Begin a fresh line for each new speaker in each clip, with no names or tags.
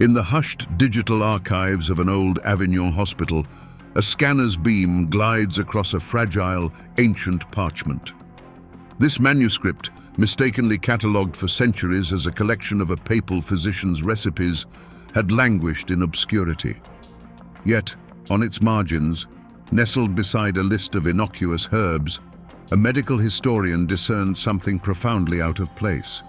In the hushed digital archives of an old Avignon hospital, a scanner's beam glides across a fragile, ancient parchment. This manuscript, mistakenly catalogued for centuries as a collection of a papal physician's recipes, had languished in obscurity. Yet, on its margins, nestled beside a list of innocuous herbs, a medical historian discerned something profoundly out of place.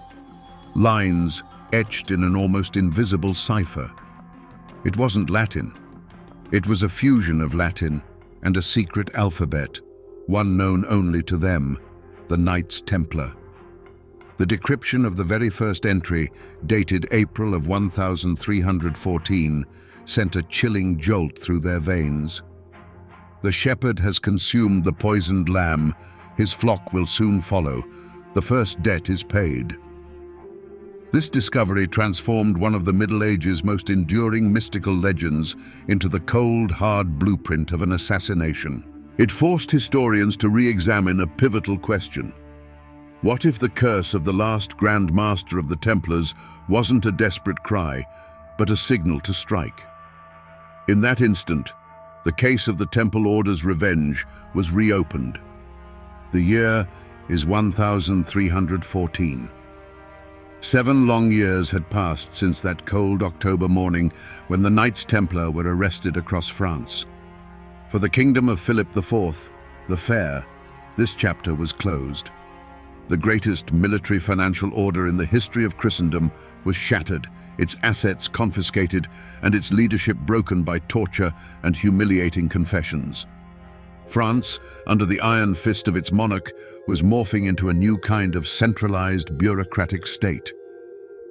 Lines etched in an almost invisible cipher. It wasn't Latin. It was a fusion of Latin and a secret alphabet, one known only to them, the Knights Templar. The decryption of the very first entry, dated April of 1314, sent a chilling jolt through their veins. The shepherd has consumed the poisoned lamb. His flock will soon follow. The first debt is paid. This discovery transformed one of the Middle Ages' most enduring mystical legends into the cold, hard blueprint of an assassination. It forced historians to re-examine a pivotal question. What if the curse of the last Grand Master of the Templars wasn't a desperate cry, but a signal to strike? In that instant, the case of the Temple Order's revenge was reopened. The year is 1314. 7 long years had passed since that cold October morning when the Knights Templar were arrested across France. For the kingdom of Philip IV, the Fair, this chapter was closed. The greatest military financial order in the history of Christendom was shattered, its assets confiscated, and its leadership broken by torture and humiliating confessions. France, under the iron fist of its monarch, was morphing into a new kind of centralized bureaucratic state.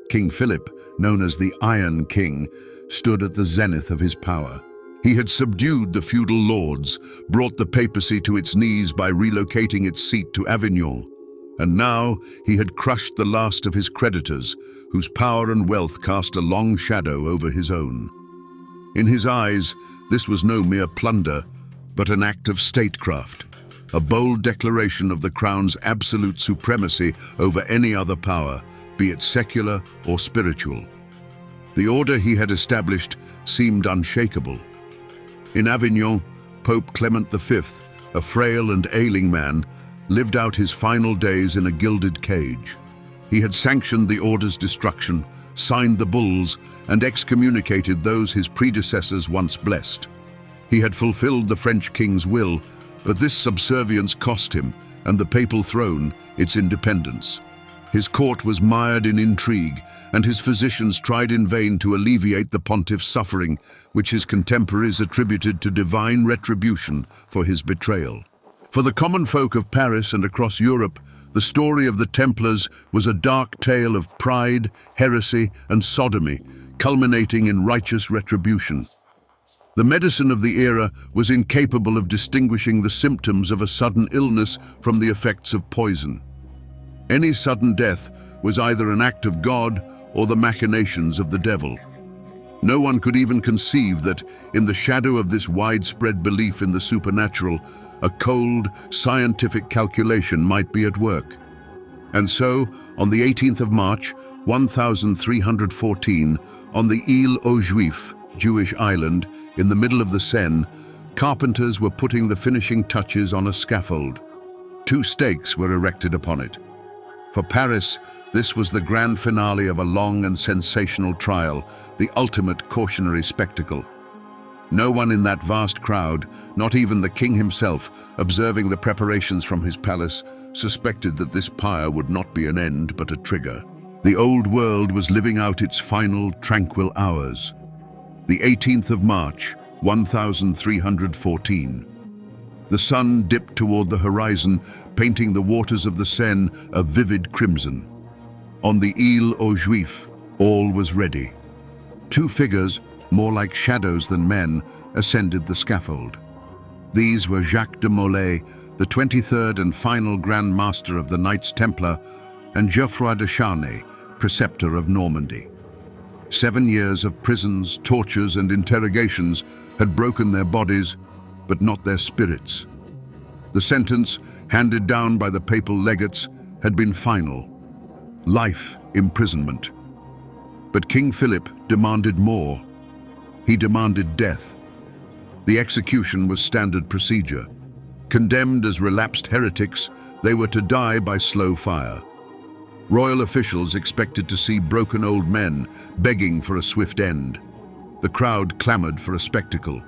King Philip, known as the Iron King, stood at the zenith of his power. He had subdued the feudal lords, brought the papacy to its knees by relocating its seat to Avignon, and now he had crushed the last of his creditors, whose power and wealth cast a long shadow over his own. In his eyes, this was no mere plunder, but an act of statecraft, a bold declaration of the crown's absolute supremacy over any other power, be it secular or spiritual. The order he had established seemed unshakable. In Avignon, Pope Clement V, a frail and ailing man, lived out his final days in a gilded cage. He had sanctioned the order's destruction, signed the bulls, and excommunicated those his predecessors once blessed. He had fulfilled the French king's will, but this subservience cost him, and the papal throne, its independence. His court was mired in intrigue, and his physicians tried in vain to alleviate the pontiff's suffering, which his contemporaries attributed to divine retribution for his betrayal. For the common folk of Paris and across Europe, the story of the Templars was a dark tale of pride, heresy, and sodomy, culminating in righteous retribution. The medicine of the era was incapable of distinguishing the symptoms of a sudden illness from the effects of poison. Any sudden death was either an act of God or the machinations of the devil. No one could even conceive that, in the shadow of this widespread belief in the supernatural, a cold, scientific calculation might be at work. And so, on the 18th of March, 1314, on the Île aux Juifs, Jewish island, in the middle of the Seine, carpenters were putting the finishing touches on a scaffold. 2 stakes were erected upon it. For Paris, this was the grand finale of a long and sensational trial, the ultimate cautionary spectacle. No one in that vast crowd, not even the king himself, observing the preparations from his palace, suspected that this pyre would not be an end but a trigger. The old world was living out its final, tranquil hours. The 18th of March, 1314. The sun dipped toward the horizon, painting the waters of the Seine a vivid crimson. On the Île aux Juifs, all was ready. 2 figures, more like shadows than men, ascended the scaffold. These were Jacques de Molay, the 23rd and final Grand Master of the Knights Templar, and Geoffroy de Charnay, preceptor of Normandy. 7 years of prisons, tortures, and interrogations had broken their bodies, but not their spirits. The sentence, handed down by the papal legates, had been final: life imprisonment. But King Philip demanded more. He demanded death. The execution was standard procedure. Condemned as relapsed heretics, they were to die by slow fire. Royal officials expected to see broken old men begging for a swift end. The crowd clamored for a spectacle.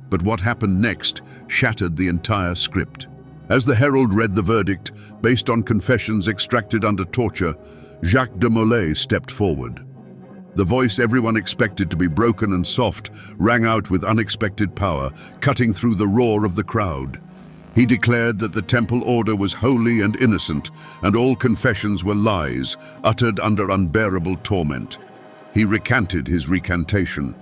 But what happened next shattered the entire script. As the herald read the verdict, based on confessions extracted under torture, Jacques de Molay stepped forward. The voice everyone expected to be broken and soft rang out with unexpected power, cutting through the roar of the crowd. He declared that the temple order was holy and innocent, and all confessions were lies, uttered under unbearable torment. He recanted his recantation.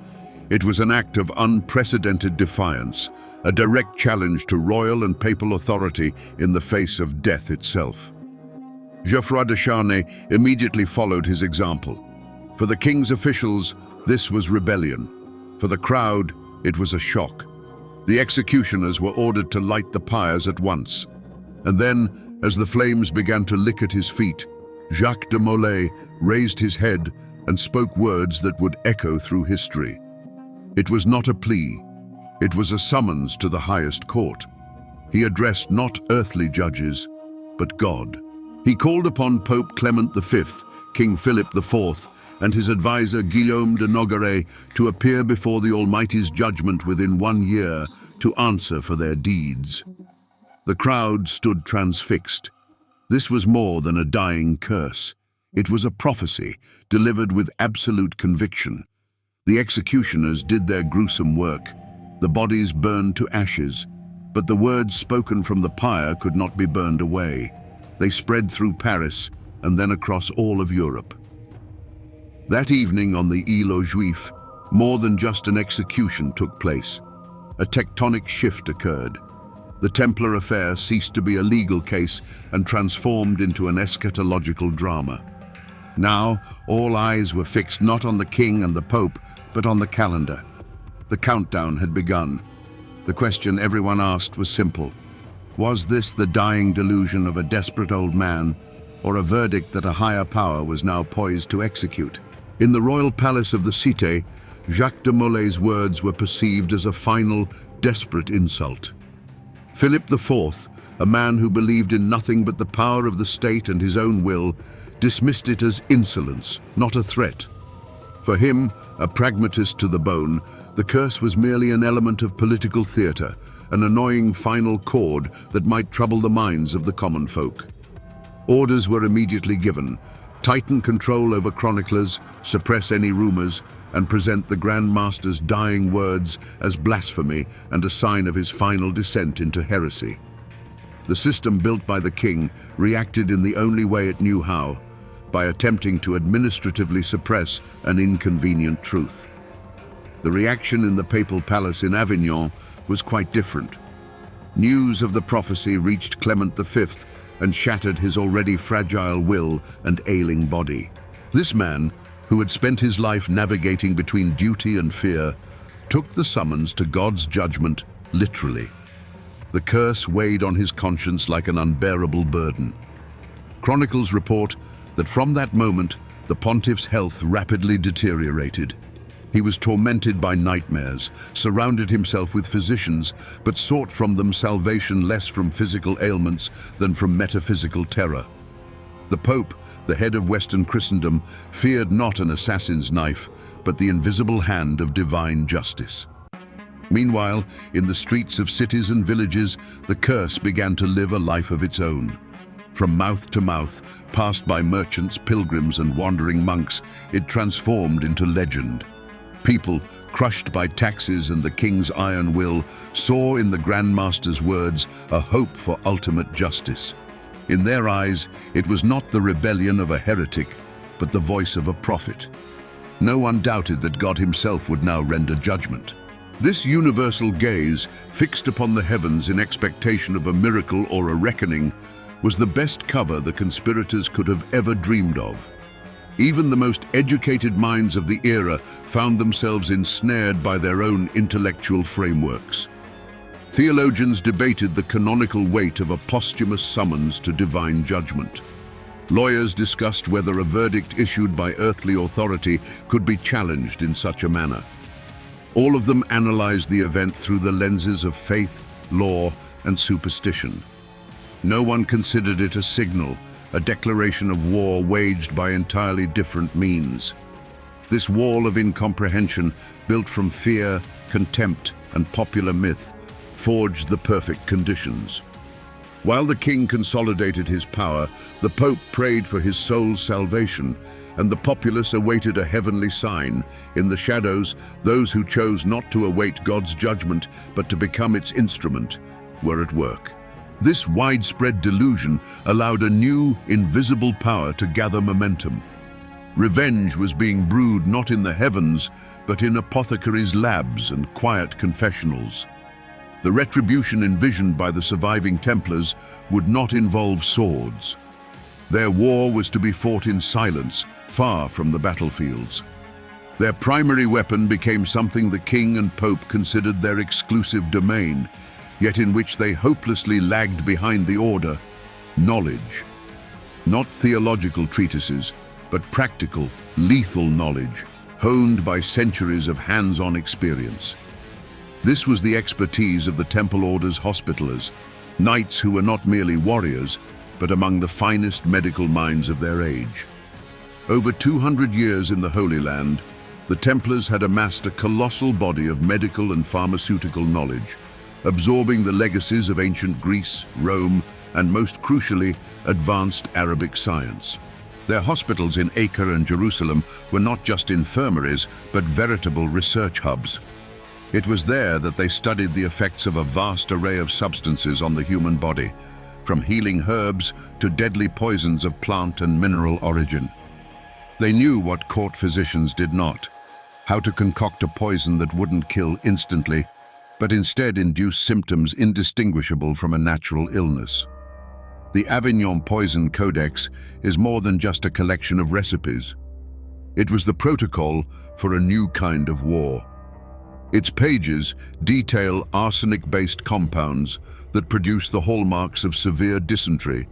It was an act of unprecedented defiance, a direct challenge to royal and papal authority in the face of death itself. Geoffroy de Charnay immediately followed his example. For the king's officials, this was rebellion. For the crowd, it was a shock. The executioners were ordered to light the pyres at once. And then, as the flames began to lick at his feet, Jacques de Molay raised his head and spoke words that would echo through history. It was not a plea. It was a summons to the highest court. He addressed not earthly judges, but God. He called upon Pope Clement V, King Philip IV, and his advisor Guillaume de Nogaret to appear before the Almighty's judgment within 1 year to answer for their deeds. The crowd stood transfixed. This was more than a dying curse. It was a prophecy delivered with absolute conviction. The executioners did their gruesome work. The bodies burned to ashes, but the words spoken from the pyre could not be burned away. They spread through Paris and then across all of Europe. That evening on the Île aux Juifs, more than just an execution took place. A tectonic shift occurred. The Templar affair ceased to be a legal case and transformed into an eschatological drama. Now, all eyes were fixed not on the king and the pope, but on the calendar. The countdown had begun. The question everyone asked was simple. Was this the dying delusion of a desperate old man, or a verdict that a higher power was now poised to execute? In the royal palace of the Cité, Jacques de Molay's words were perceived as a final, desperate insult. Philip IV, a man who believed in nothing but the power of the state and his own will, dismissed it as insolence, not a threat. For him, a pragmatist to the bone, the curse was merely an element of political theatre, an annoying final chord that might trouble the minds of the common folk. Orders were immediately given: tighten control over chroniclers, suppress any rumors, and present the Grand Master's dying words as blasphemy and a sign of his final descent into heresy. The system built by the king reacted in the only way it knew how, by attempting to administratively suppress an inconvenient truth. The reaction in the papal palace in Avignon was quite different. News of the prophecy reached Clement V and shattered his already fragile will and ailing body. This man, who had spent his life navigating between duty and fear, took the summons to God's judgment literally. The curse weighed on his conscience like an unbearable burden. Chronicles report that from that moment, the pontiff's health rapidly deteriorated. He was tormented by nightmares, surrounded himself with physicians, but sought from them salvation less from physical ailments than from metaphysical terror. The Pope, the head of Western Christendom, feared not an assassin's knife, but the invisible hand of divine justice. Meanwhile, in the streets of cities and villages, the curse began to live a life of its own. From mouth to mouth, passed by merchants, pilgrims, and wandering monks, it transformed into legend. People, crushed by taxes and the king's iron will, saw in the Grand Master's words a hope for ultimate justice. In their eyes, it was not the rebellion of a heretic, but the voice of a prophet. No one doubted that God himself would now render judgment. This universal gaze, fixed upon the heavens in expectation of a miracle or a reckoning, was the best cover the conspirators could have ever dreamed of. Even the most educated minds of the era found themselves ensnared by their own intellectual frameworks. Theologians debated the canonical weight of a posthumous summons to divine judgment. Lawyers discussed whether a verdict issued by earthly authority could be challenged in such a manner. All of them analyzed the event through the lenses of faith, law, and superstition. No one considered it a signal, a declaration of war waged by entirely different means. This wall of incomprehension, built from fear, contempt, and popular myth, forged the perfect conditions. While the king consolidated his power, the Pope prayed for his soul's salvation, and the populace awaited a heavenly sign. In the shadows, those who chose not to await God's judgment, but to become its instrument, were at work. This widespread delusion allowed a new, invisible power to gather momentum. Revenge was being brewed not in the heavens, but in apothecaries' labs and quiet confessionals. The retribution envisioned by the surviving Templars would not involve swords. Their war was to be fought in silence, far from the battlefields. Their primary weapon became something the king and pope considered their exclusive domain, yet in which they hopelessly lagged behind the order: knowledge. Not theological treatises, but practical, lethal knowledge, honed by centuries of hands-on experience. This was the expertise of the Temple Order's hospitallers, knights who were not merely warriors, but among the finest medical minds of their age. Over 200 years in the Holy Land, the Templars had amassed a colossal body of medical and pharmaceutical knowledge, absorbing the legacies of ancient Greece, Rome, and most crucially, advanced Arabic science. Their hospitals in Acre and Jerusalem were not just infirmaries, but veritable research hubs. It was there that they studied the effects of a vast array of substances on the human body, from healing herbs to deadly poisons of plant and mineral origin. They knew what court physicians did not: how to concoct a poison that wouldn't kill instantly, but instead induce symptoms indistinguishable from a natural illness. The Avignon Poison Codex is more than just a collection of recipes. It was the protocol for a new kind of war. Its pages detail arsenic-based compounds that produce the hallmarks of severe dysentery,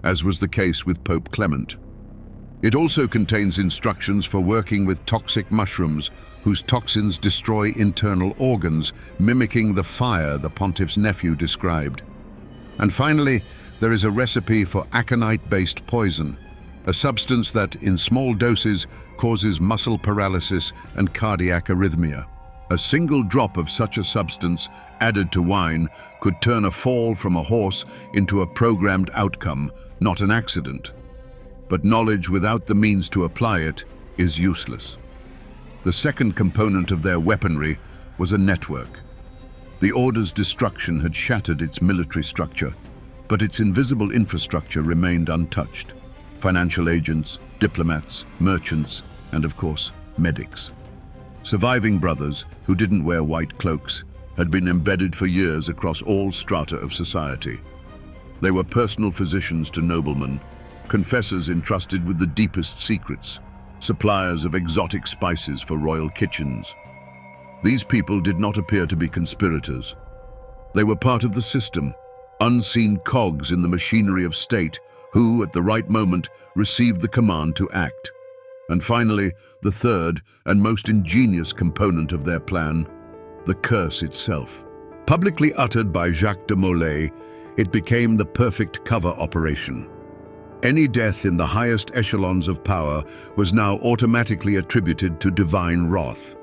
as was the case with Pope Clement. It also contains instructions for working with toxic mushrooms, whose toxins destroy internal organs, mimicking the fire the pontiff's nephew described. And finally, there is a recipe for aconite-based poison, a substance that, in small doses, causes muscle paralysis and cardiac arrhythmia. A single drop of such a substance added to wine could turn a fall from a horse into a programmed outcome, not an accident. But knowledge without the means to apply it is useless. The second component of their weaponry was a network. The Order's destruction had shattered its military structure, but its invisible infrastructure remained untouched. Financial agents, diplomats, merchants, and of course, medics. Surviving brothers, who didn't wear white cloaks, had been embedded for years across all strata of society. They were personal physicians to noblemen, confessors entrusted with the deepest secrets, suppliers of exotic spices for royal kitchens. These people did not appear to be conspirators. They were part of the system, unseen cogs in the machinery of state, who, at the right moment, received the command to act. And finally, the third and most ingenious component of their plan, the curse itself. Publicly uttered by Jacques de Molay, it became the perfect cover operation. Any death in the highest echelons of power was now automatically attributed to divine wrath.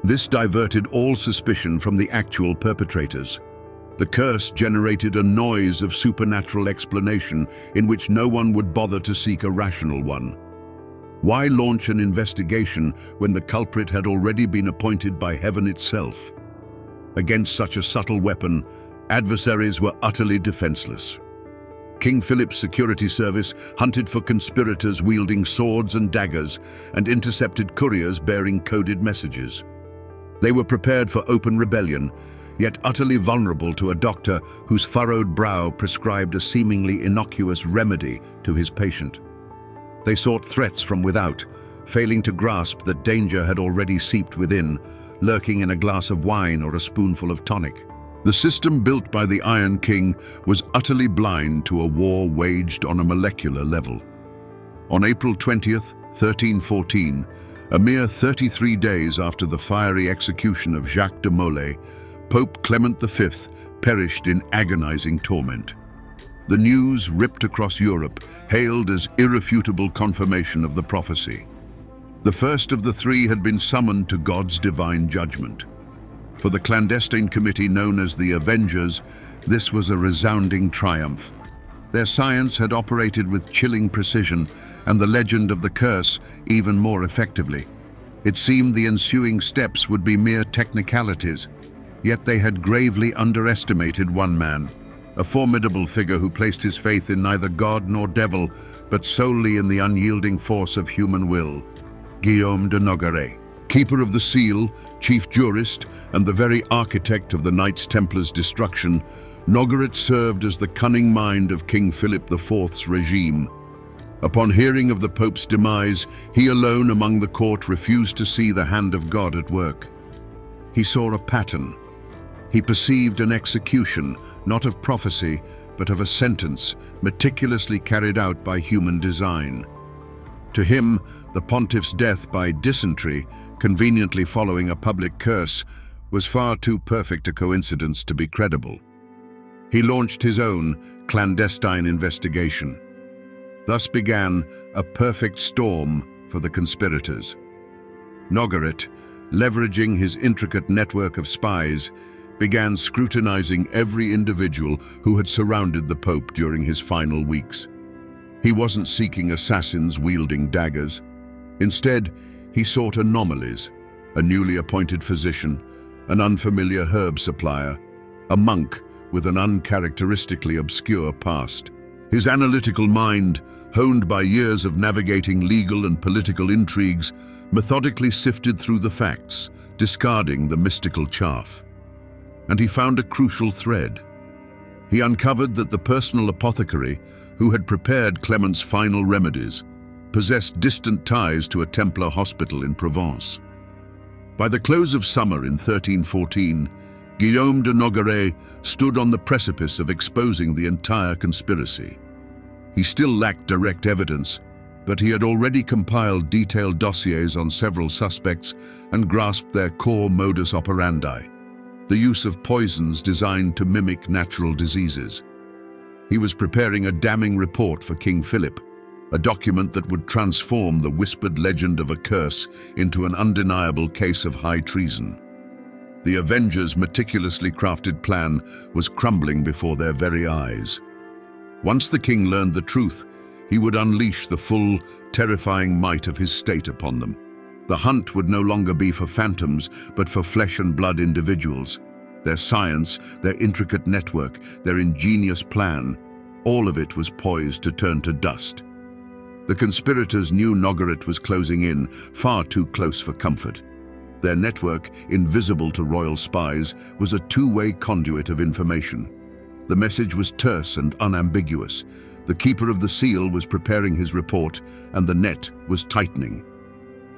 This diverted all suspicion from the actual perpetrators. The curse generated a noise of supernatural explanation in which no one would bother to seek a rational one. Why launch an investigation when the culprit had already been appointed by heaven itself? Against such a subtle weapon, adversaries were utterly defenseless. King Philip's security service hunted for conspirators wielding swords and daggers and intercepted couriers bearing coded messages. They were prepared for open rebellion, yet utterly vulnerable to a doctor whose furrowed brow prescribed a seemingly innocuous remedy to his patient. They sought threats from without, failing to grasp that danger had already seeped within, lurking in a glass of wine or a spoonful of tonic. The system built by the Iron King was utterly blind to a war waged on a molecular level. On April 20th, 1314, a mere 33 days after the fiery execution of Jacques de Molay, Pope Clement V perished in agonizing torment. The news ripped across Europe, hailed as irrefutable confirmation of the prophecy. The first of the three had been summoned to God's divine judgment. For the clandestine committee known as the Avengers, this was a resounding triumph. Their science had operated with chilling precision, and the legend of the curse even more effectively. It seemed the ensuing steps would be mere technicalities, yet they had gravely underestimated one man, a formidable figure who placed his faith in neither God nor devil, but solely in the unyielding force of human will. Guillaume de Nogaret, keeper of the seal, chief jurist, and the very architect of the Knights Templars' destruction, Nogaret served as the cunning mind of King Philip IV's regime. Upon hearing of the Pope's demise, he alone among the court refused to see the hand of God at work. He saw a pattern. He perceived an execution, not of prophecy, but of a sentence, meticulously carried out by human design. To him, the pontiff's death by dysentery, conveniently following a public curse, was far too perfect a coincidence to be credible. He launched his own clandestine investigation. Thus began a perfect storm for the conspirators. Nogaret, leveraging his intricate network of spies, began scrutinizing every individual who had surrounded the Pope during his final weeks. He wasn't seeking assassins wielding daggers. Instead, he sought anomalies: a newly appointed physician, an unfamiliar herb supplier, a monk with an uncharacteristically obscure past. His analytical mind, honed by years of navigating legal and political intrigues, methodically sifted through the facts, discarding the mystical chaff. And he found a crucial thread. He uncovered that the personal apothecary, who had prepared Clement's final remedies, possessed distant ties to a Templar hospital in Provence. By the close of summer in 1314, Guillaume de Nogaret stood on the precipice of exposing the entire conspiracy. He still lacked direct evidence, but he had already compiled detailed dossiers on several suspects and grasped their core modus operandi: the use of poisons designed to mimic natural diseases. He was preparing a damning report for King Philip, a document that would transform the whispered legend of a curse into an undeniable case of high treason. The Avengers' meticulously crafted plan was crumbling before their very eyes. Once the king learned the truth, he would unleash the full, terrifying might of his state upon them. The hunt would no longer be for phantoms, but for flesh and blood individuals. Their science, their intricate network, their ingenious plan, all of it was poised to turn to dust. The conspirators knew Nogaret was closing in, far too close for comfort. Their network, invisible to royal spies, was a two-way conduit of information. The message was terse and unambiguous. The keeper of the seal was preparing his report, and the net was tightening.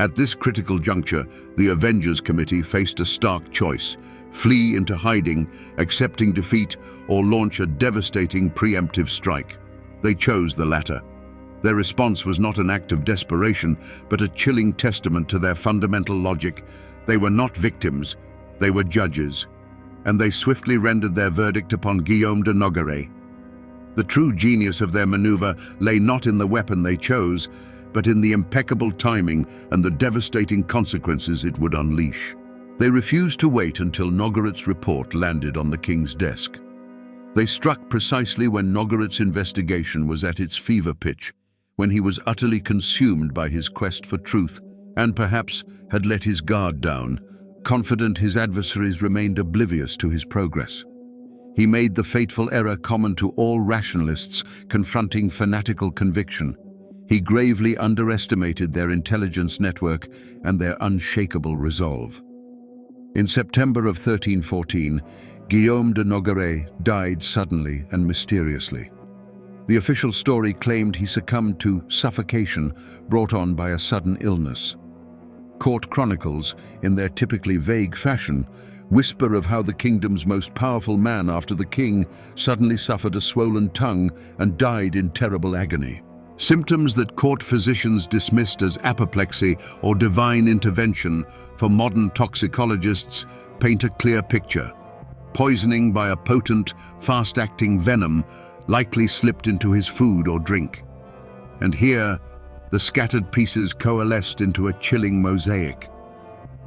At this critical juncture, the Avengers Committee faced a stark choice: flee into hiding, accepting defeat, or launch a devastating preemptive strike. They chose the latter. Their response was not an act of desperation, but a chilling testament to their fundamental logic. They were not victims, they were judges, and they swiftly rendered their verdict upon Guillaume de Nogaret. The true genius of their maneuver lay not in the weapon they chose, but in the impeccable timing and the devastating consequences it would unleash. They refused to wait until Nogaret's report landed on the king's desk. They struck precisely when Nogaret's investigation was at its fever pitch, when he was utterly consumed by his quest for truth, and perhaps had let his guard down, confident his adversaries remained oblivious to his progress. He made the fateful error common to all rationalists confronting fanatical conviction. He gravely underestimated their intelligence network and their unshakable resolve. In September of 1314, Guillaume de Nogaret died suddenly and mysteriously. The official story claimed he succumbed to suffocation brought on by a sudden illness. Court chronicles, in their typically vague fashion, whisper of how the kingdom's most powerful man after the king suddenly suffered a swollen tongue and died in terrible agony. Symptoms that court physicians dismissed as apoplexy or divine intervention for modern toxicologists paint a clear picture. Poisoning by a potent, fast-acting venom likely slipped into his food or drink. And here, the scattered pieces coalesced into a chilling mosaic.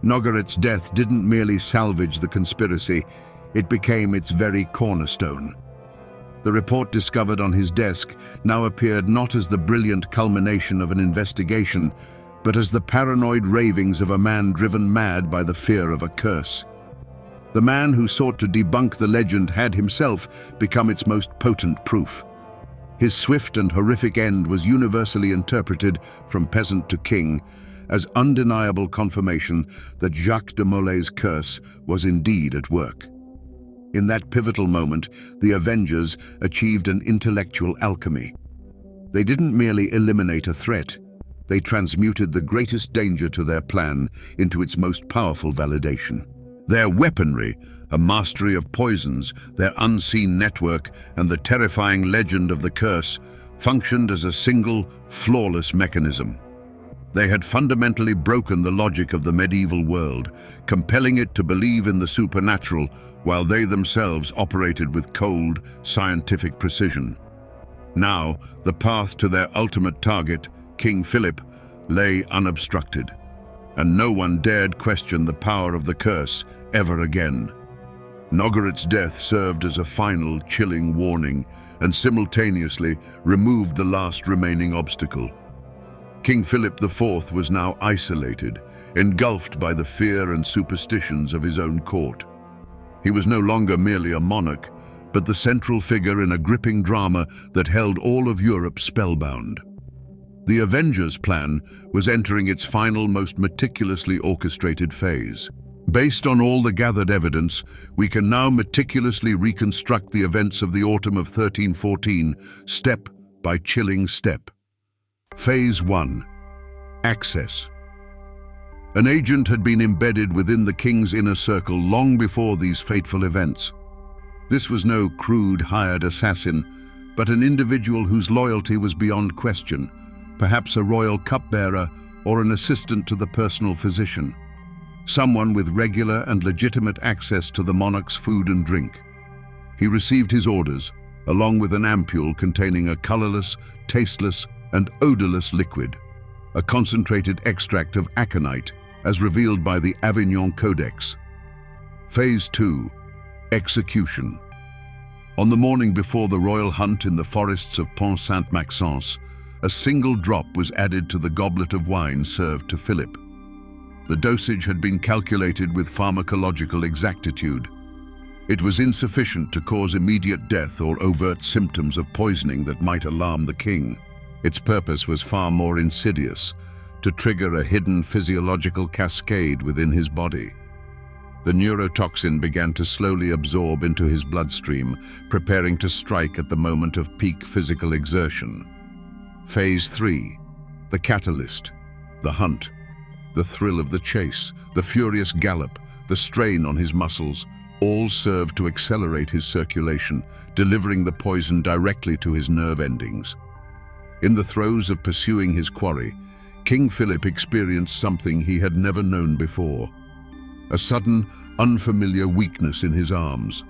Nogaret's death didn't merely salvage the conspiracy, it became its very cornerstone. The report discovered on his desk now appeared not as the brilliant culmination of an investigation, but as the paranoid ravings of a man driven mad by the fear of a curse. The man who sought to debunk the legend had himself become its most potent proof. His swift and horrific end was universally interpreted, from peasant to king, as undeniable confirmation that Jacques de Molay's curse was indeed at work. In that pivotal moment, the Avengers achieved an intellectual alchemy. They didn't merely eliminate a threat, they transmuted the greatest danger to their plan into its most powerful validation. Their weaponry, a mastery of poisons, their unseen network, and the terrifying legend of the curse, functioned as a single, flawless mechanism. They had fundamentally broken the logic of the medieval world, compelling it to believe in the supernatural, while they themselves operated with cold, scientific precision. Now, the path to their ultimate target, King Philip, lay unobstructed, and no one dared question the power of the curse ever again. Nogaret's death served as a final, chilling warning, and simultaneously removed the last remaining obstacle. King Philip IV was now isolated, engulfed by the fear and superstitions of his own court. He was no longer merely a monarch, but the central figure in a gripping drama that held all of Europe spellbound. The Avengers' plan was entering its final, most meticulously orchestrated phase. Based on all the gathered evidence, we can now meticulously reconstruct the events of the autumn of 1314, step by chilling step. Phase 1. Access. An agent had been embedded within the king's inner circle long before these fateful events. This was no crude, hired assassin, but an individual whose loyalty was beyond question, perhaps a royal cupbearer or an assistant to the personal physician. Someone with regular and legitimate access to the monarch's food and drink. He received his orders, along with an ampule containing a colorless, tasteless, and odorless liquid, a concentrated extract of aconite, as revealed by the Avignon Codex. Phase 2. Execution. On the morning before the royal hunt in the forests of Pont Saint-Maxence, a single drop was added to the goblet of wine served to Philip. The dosage had been calculated with pharmacological exactitude. It was insufficient to cause immediate death or overt symptoms of poisoning that might alarm the king. Its purpose was far more insidious, to trigger a hidden physiological cascade within his body. The neurotoxin began to slowly absorb into his bloodstream, preparing to strike at the moment of peak physical exertion. Phase 3. The catalyst. The hunt. The thrill of the chase, the furious gallop, the strain on his muscles, all served to accelerate his circulation, delivering the poison directly to his nerve endings. In the throes of pursuing his quarry, King Philip experienced something he had never known before. A sudden, unfamiliar weakness in his arms.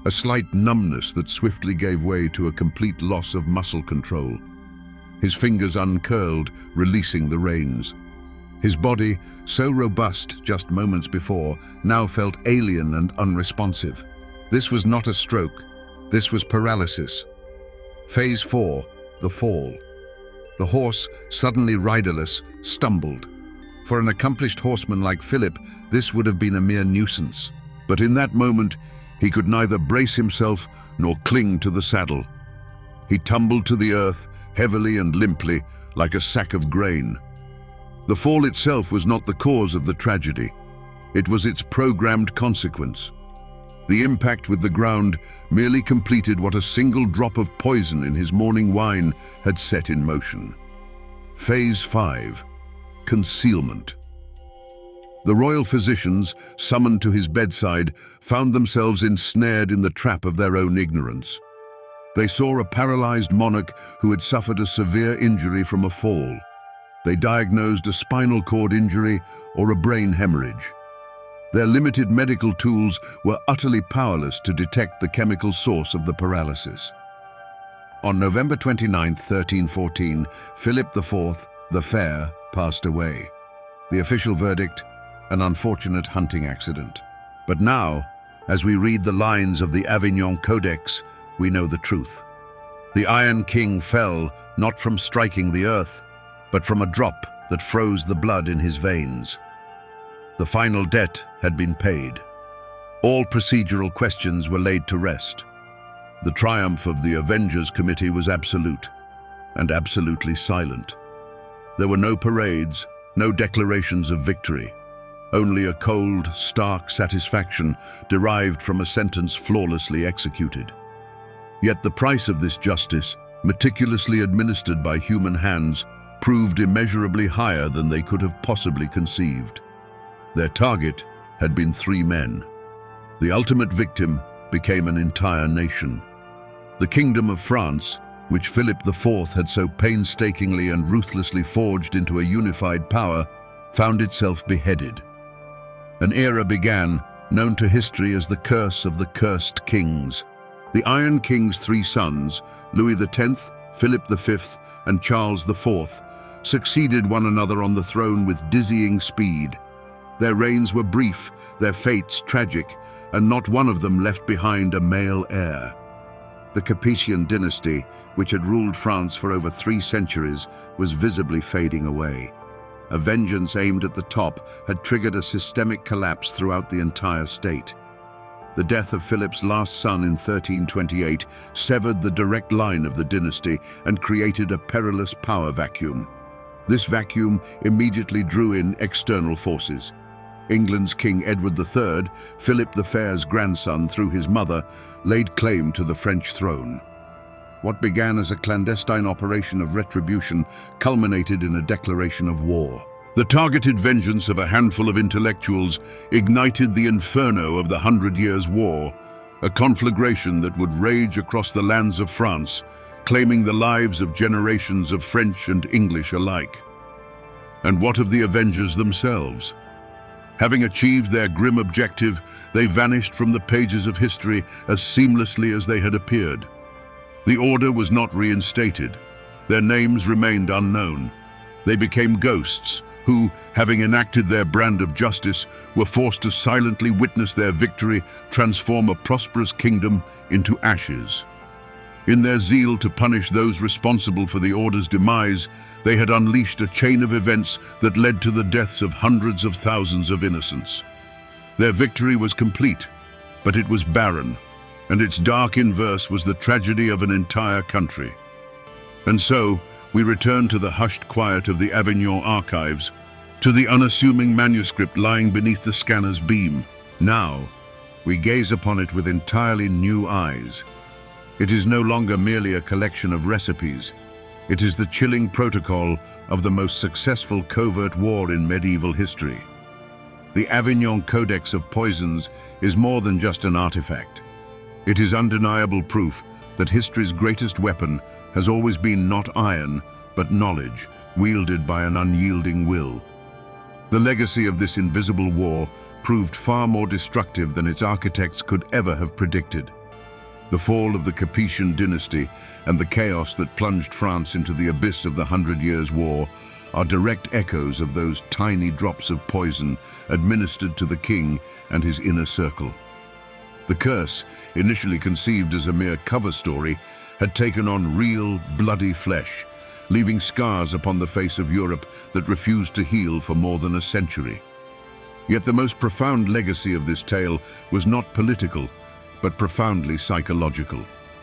A slight numbness that swiftly gave way to a complete loss of muscle control. His fingers uncurled, releasing the reins. His body, so robust just moments before, now felt alien and unresponsive. This was not a stroke. This was paralysis. Phase 4. The fall. The horse, suddenly riderless, stumbled. For an accomplished horseman like Philip, this would have been a mere nuisance. But in that moment, he could neither brace himself nor cling to the saddle. He tumbled to the earth, heavily and limply, like a sack of grain. The fall itself was not the cause of the tragedy. It was its programmed consequence. The impact with the ground merely completed what a single drop of poison in his morning wine had set in motion. Phase 5. Concealment. The royal physicians, summoned to his bedside, found themselves ensnared in the trap of their own ignorance. They saw a paralyzed monarch who had suffered a severe injury from a fall. They diagnosed a spinal cord injury or a brain hemorrhage. Their limited medical tools were utterly powerless to detect the chemical source of the paralysis. On November 29, 1314, Philip IV, the Fair, passed away. The official verdict, an unfortunate hunting accident. But now, as we read the lines of the Avignon Codex, we know the truth. The Iron King fell not from striking the earth, but from a drop that froze the blood in his veins. The final debt had been paid. All procedural questions were laid to rest. The triumph of the Avengers Committee was absolute, and absolutely silent. There were no parades, no declarations of victory, only a cold, stark satisfaction derived from a sentence flawlessly executed. Yet the price of this justice, meticulously administered by human hands, proved immeasurably higher than they could have possibly conceived. Their target had been 3 men. The ultimate victim became an entire nation. The Kingdom of France, which Philip IV had so painstakingly and ruthlessly forged into a unified power, found itself beheaded. An era began, known to history as the Curse of the Cursed Kings. The Iron King's 3 sons, Louis X, Philip V, and Charles IV, succeeded one another on the throne with dizzying speed. Their reigns were brief, their fates tragic, and not one of them left behind a male heir. The Capetian dynasty, which had ruled France for over 3 centuries, was visibly fading away. A vengeance aimed at the top had triggered a systemic collapse throughout the entire state. The death of Philip's last son in 1328 severed the direct line of the dynasty and created a perilous power vacuum. This vacuum immediately drew in external forces. England's King Edward III, Philip the Fair's grandson through his mother, laid claim to the French throne. What began as a clandestine operation of retribution culminated in a declaration of war. The targeted vengeance of a handful of intellectuals ignited the inferno of the 100 Years' War, a conflagration that would rage across the lands of France, claiming the lives of generations of French and English alike. And what of the Avengers themselves? Having achieved their grim objective, they vanished from the pages of history as seamlessly as they had appeared. The order was not reinstated. Their names remained unknown. They became ghosts who, having enacted their brand of justice, were forced to silently witness their victory transform a prosperous kingdom into ashes. In their zeal to punish those responsible for the order's demise, they had unleashed a chain of events that led to the deaths of hundreds of thousands of innocents. Their victory was complete, but it was barren, and its dark inverse was the tragedy of an entire country. And so, we return to the hushed quiet of the Avignon archives, to the unassuming manuscript lying beneath the scanner's beam. Now, we gaze upon it with entirely new eyes. It is no longer merely a collection of recipes. It is the chilling protocol of the most successful covert war in medieval history. The Avignon Codex of Poisons is more than just an artifact. It is undeniable proof that history's greatest weapon has always been not iron, but knowledge, wielded by an unyielding will. The legacy of this invisible war proved far more destructive than its architects could ever have predicted. The fall of the Capetian dynasty and the chaos that plunged France into the abyss of the 100 Years' War are direct echoes of those tiny drops of poison administered to the king and his inner circle. The curse, initially conceived as a mere cover story, had taken on real, bloody flesh, leaving scars upon the face of Europe that refused to heal for more than a century. Yet the most profound legacy of this tale was not political, but profoundly psychological.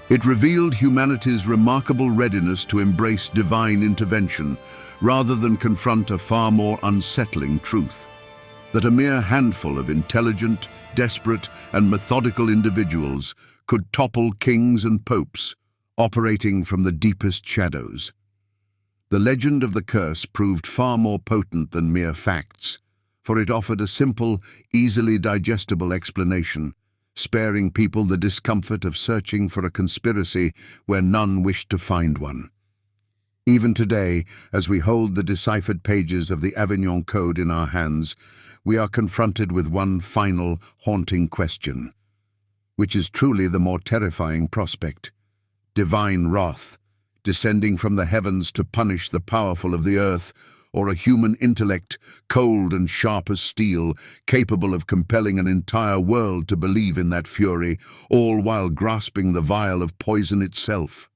It revealed humanity's remarkable readiness to embrace divine intervention, rather than confront a far more unsettling truth: that a mere handful of intelligent, desperate, and methodical individuals could topple kings and popes, operating from the deepest shadows. The legend of the curse proved far more potent than mere facts, for it offered a simple, easily digestible explanation: sparing people the discomfort of searching for a conspiracy where none wished to find one. Even today, as we hold the deciphered pages of the Avignon Code in our hands, we are confronted with one final, haunting question, which is truly the more terrifying prospect: divine wrath, descending from the heavens to punish the powerful of the earth, or a human intellect, cold and sharp as steel, capable of compelling an entire world to believe in that fury, all while grasping the vial of poison itself.